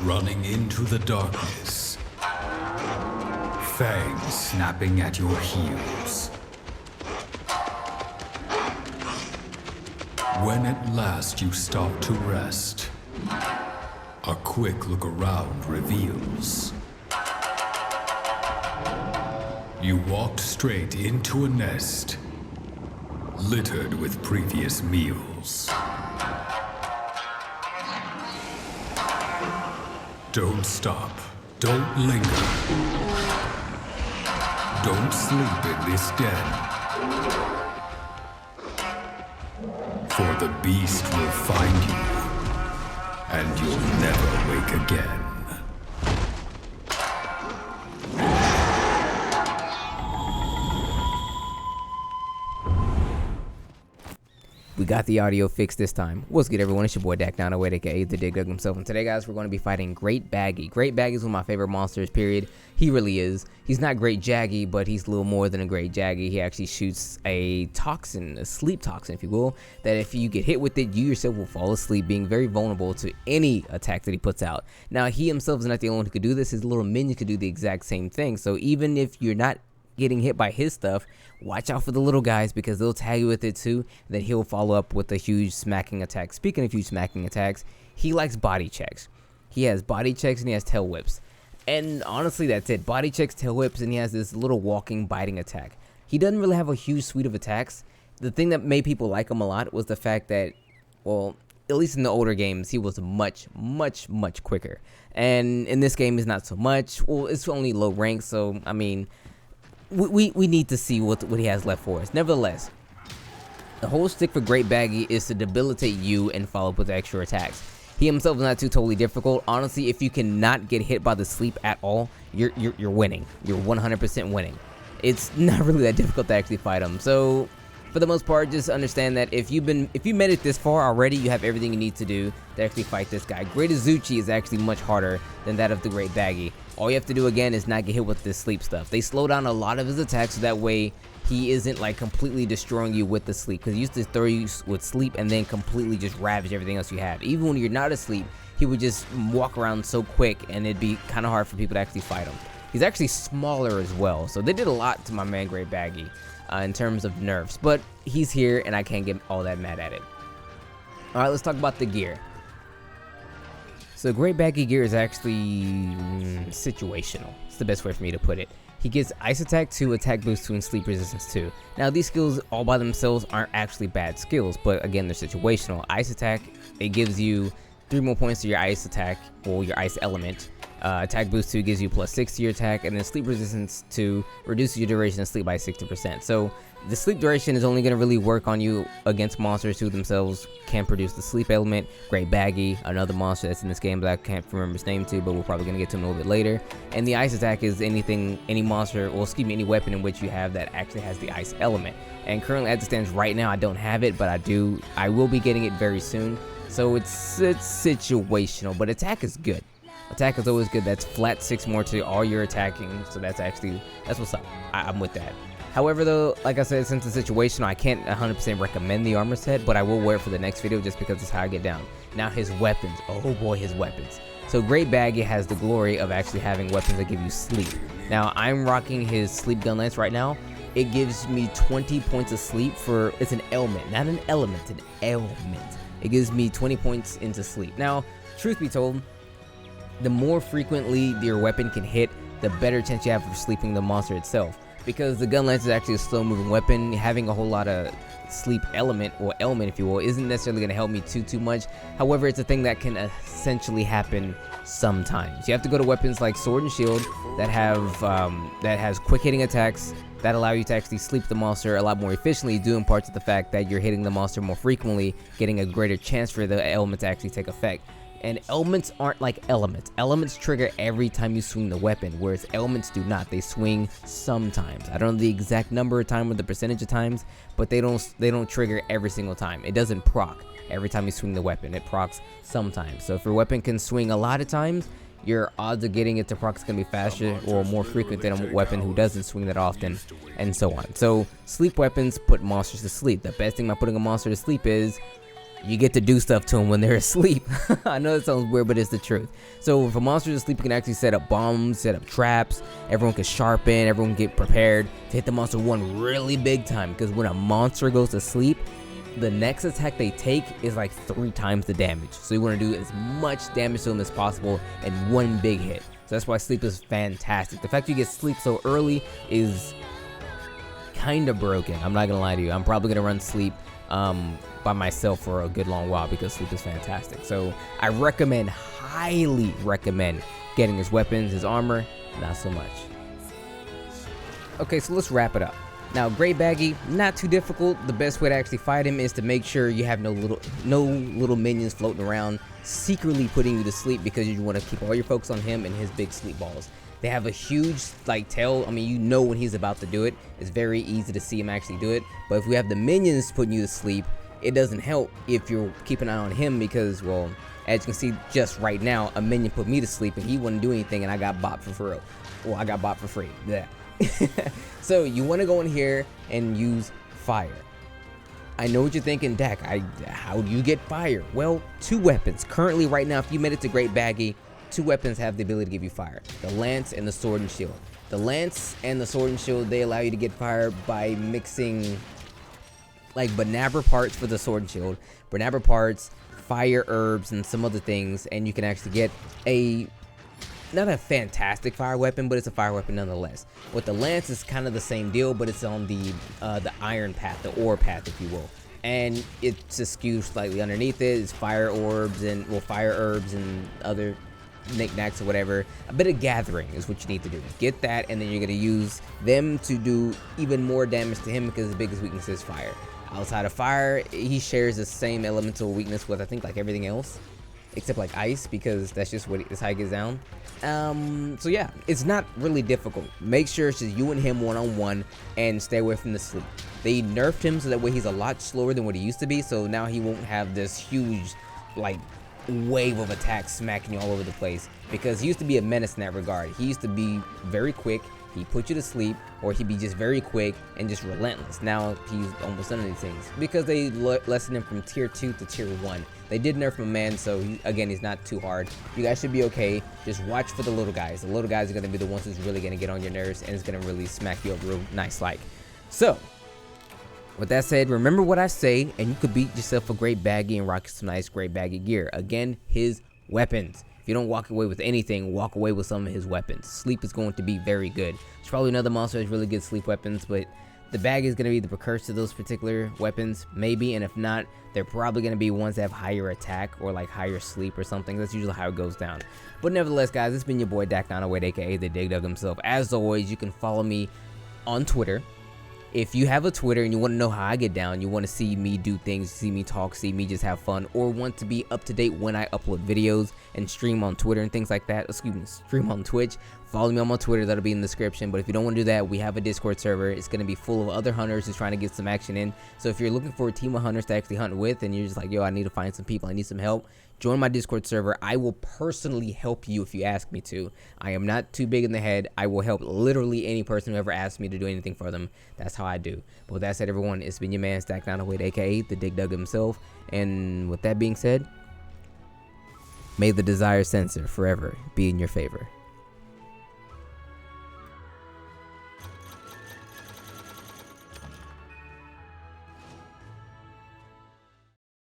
running into the darkness, fangs snapping at your heels. When at last you stop to rest, a quick look around reveals you walked straight into a nest littered with previous meals. Don't stop. Don't linger. Don't sleep in this den. For the beast will find you, and you'll never wake again. We got the audio fixed this time. What's good, everyone? It's your boy Dak908, aka the Dig Dug himself. And today, guys, we're going to be fighting Great Baggi. Great Baggi is one of my favorite monsters, period. He really is. He's not Great Jaggy, but he's a little more than a Great Jaggy. He actually shoots a toxin, a sleep toxin, if you will, that if you get hit with it, you yourself will fall asleep, being very vulnerable to any attack that he puts out. Now, he himself is not the only one who could do this. His little minions could do the exact same thing. So even if you're not getting hit by his stuff, watch out for the little guys because they'll tag you with it too. Then he'll follow up with a huge smacking attack. Speaking of huge smacking attacks, he likes body checks. He has body checks and he has tail whips. And honestly, that's it. Body checks, tail whips, and he has this little walking biting attack. He doesn't really have a huge suite of attacks. The thing that made people like him a lot was the fact that, well, at least in the older games, he was much quicker. And in this game, he's not so much. Well, it's only low rank, so I mean, we need to see what he has left for us. Nevertheless, the whole stick for Great Baggi is to debilitate you and follow up with extra attacks. He himself is not too totally difficult. Honestly, if you cannot get hit by the sleep at all, you're winning. You're 100% winning. It's not really that difficult to actually fight him. So for the most part, just understand that if you made it this far already, you have everything you need to do to actually fight this guy. Great Azuchi is actually much harder than that of the Great Baggi. All you have to do again is not get hit with this sleep stuff. They slow down a lot of his attacks so that way he isn't like completely destroying you with the sleep, because he used to throw you with sleep and then completely just ravage everything else you have. Even when you're not asleep, he would just walk around so quick and it'd be kind of hard for people to actually fight him. He's actually smaller as well, so they did a lot to my man Great Baggi in terms of nerfs, but he's here and I can't get all that mad at it. Alright, let's talk about the gear. So Great Baggi gear is actually situational. It's the best way for me to put it. He gets Ice Attack 2, Attack Boost 2, and Sleep Resistance 2. Now these skills all by themselves aren't actually bad skills, but again, they're situational. Ice Attack, it gives you 3 more points to your Ice Attack, or your Ice Element. Attack Boost 2 gives you +6 to your attack, and then Sleep Resistance 2 reduces your duration of sleep by 60%. So the sleep duration is only going to really work on you against monsters who themselves can produce the sleep element. Great Baggi, another monster that's in this game that I can't remember his name to, but we're probably going to get to him a little bit later. And the Ice Attack is any monster, or excuse me, any weapon in which you have that actually has the ice element. And currently, as it stands right now, I don't have it, but I will be getting it very soon. So it's situational, but attack is good. Attack is always good. That's flat 6 more to all your attacking, so that's what's up. I'm with that. However, though, like I said, since it's situational, I can't 100% recommend the armor set, but I will wear it for the next video just because it's how I get down. Now his weapons, oh boy, his weapons. So Great Baggi has the glory of actually having weapons that give you sleep. Now I'm rocking his sleep gun lance right now. It gives me 20 points of sleep for, it's an ailment, not an element, an ailment. It gives me 20 points into sleep. Now, truth be told, the more frequently your weapon can hit, the better chance you have of sleeping the monster itself. Because the gun lance is actually a slow moving weapon, having a whole lot of sleep element, or element if you will, isn't necessarily going to help me too much. However, it's a thing that can essentially happen sometimes. You have to go to weapons like Sword and Shield that has quick hitting attacks that allow you to actually sleep the monster a lot more efficiently, due in part to the fact that you're hitting the monster more frequently, getting a greater chance for the element to actually take effect. And elements aren't like elements. Elements trigger every time you swing the weapon, whereas elements do not. They swing sometimes. I don't know the exact number of times or the percentage of times, but they don't trigger every single time. It doesn't proc every time you swing the weapon. It procs sometimes. So if your weapon can swing a lot of times, your odds of getting it to proc is going to be faster or more frequent than a weapon who doesn't swing that often, and so on. So sleep weapons put monsters to sleep. The best thing about putting a monster to sleep is you get to do stuff to them when they're asleep. I know that sounds weird, but it's the truth. So if a monster is asleep, you can actually set up bombs, set up traps. Everyone can sharpen, everyone can get prepared to hit the monster one really big time. Because when a monster goes to sleep, the next attack they take is like 3 times the damage. So you want to do as much damage to them as possible in one big hit. So that's why sleep is fantastic. The fact you get sleep so early is kind of broken. I'm not gonna lie to you. I'm probably gonna run sleep by myself for a good long while because sleep is fantastic. So I recommend, highly recommend getting his weapons, his armor, not so much. Okay, so let's wrap it up. Now, Great Baggi, not too difficult. The best way to actually fight him is to make sure you have no little minions floating around secretly putting you to sleep, because you want to keep all your focus on him and his big sleep balls. They have a huge like tail. I mean, you know when he's about to do it. It's very easy to see him actually do it. But if we have the minions putting you to sleep, it doesn't help if you're keeping an eye on him, because, well, as you can see just right now, a minion put me to sleep and he wouldn't do anything, and I got bot for real. Well, I got bot for free. Yeah. So you want to go in here and use fire. I know what you're thinking, Dak, how do you get fire? Well, 2 weapons. Currently, right now, if you made it to Great Baggi, 2 weapons have the ability to give you fire. The lance and the sword and shield. The lance and the sword and shield, they allow you to get fire by mixing like banana parts for the sword and shield, banana parts, fire herbs, and some other things, and you can actually get not a fantastic fire weapon, but it's a fire weapon nonetheless. With the lance, it's kind of the same deal, but it's on the iron path, the ore path, if you will. And it's just skewed slightly underneath it. It's fire orbs and, well, fire herbs and other knickknacks or whatever. A bit of gathering is what you need to do. Get that, and then you're going to use them to do even more damage to him, because his biggest weakness is fire. Outside of fire, he shares the same elemental weakness with, I think, like everything else, except like ice, because that's just that's how he gets down. So yeah, it's not really difficult. Make sure it's just you and him one-on-one, and stay away from the sleep. They nerfed him so that way he's a lot slower than what he used to be, so now he won't have this huge like wave of attacks smacking you all over the place, because he used to be a menace in that regard. He used to be very quick. He put you to sleep, or he'd be just very quick and just relentless. Now he's almost none of these things because they lessened him from tier 2 to tier 1. They did nerf him, man, so again, he's not too hard. You guys should be okay. Just watch for the little guys. The little guys are going to be the ones who's really going to get on your nerves, and it's going to really smack you up real nice like. So with that said, remember what I say, and you could beat yourself a Great Baggi and rock some nice Great Baggi gear. Again, his weapons. If you don't walk away with anything, walk away with some of his weapons. Sleep is going to be very good. There's probably another monster that has really good sleep weapons, but the Baggi is going to be the precursor to those particular weapons, maybe, and if not, they're probably going to be ones that have higher attack or like higher sleep or something. That's usually how it goes down. But nevertheless, guys, it's been your boy Dak908, aka the Dig Dug himself. As always, you can follow me on Twitter. If you have a Twitter and you want to know how I get down, you want to see me do things, see me talk, see me just have fun, or want to be up to date when I upload videos and stream on Twitter and things like that, excuse me, stream on Twitch, follow me on my Twitter. That'll be in the description. But if you don't want to do that, we have a Discord server. It's going to be full of other hunters who's trying to get some action in. So if you're looking for a team of hunters to actually hunt with, and you're just like, yo, I need to find some people, I need some help, join my Discord server. I will personally help you if you ask me to. I am not too big in the head. I will help literally any person who ever asks me to do anything for them. That's how I do. But with that said, everyone, it's been your man Dak908, aka the Dig Dug himself. And with that being said, may the desire sensor forever be in your favor.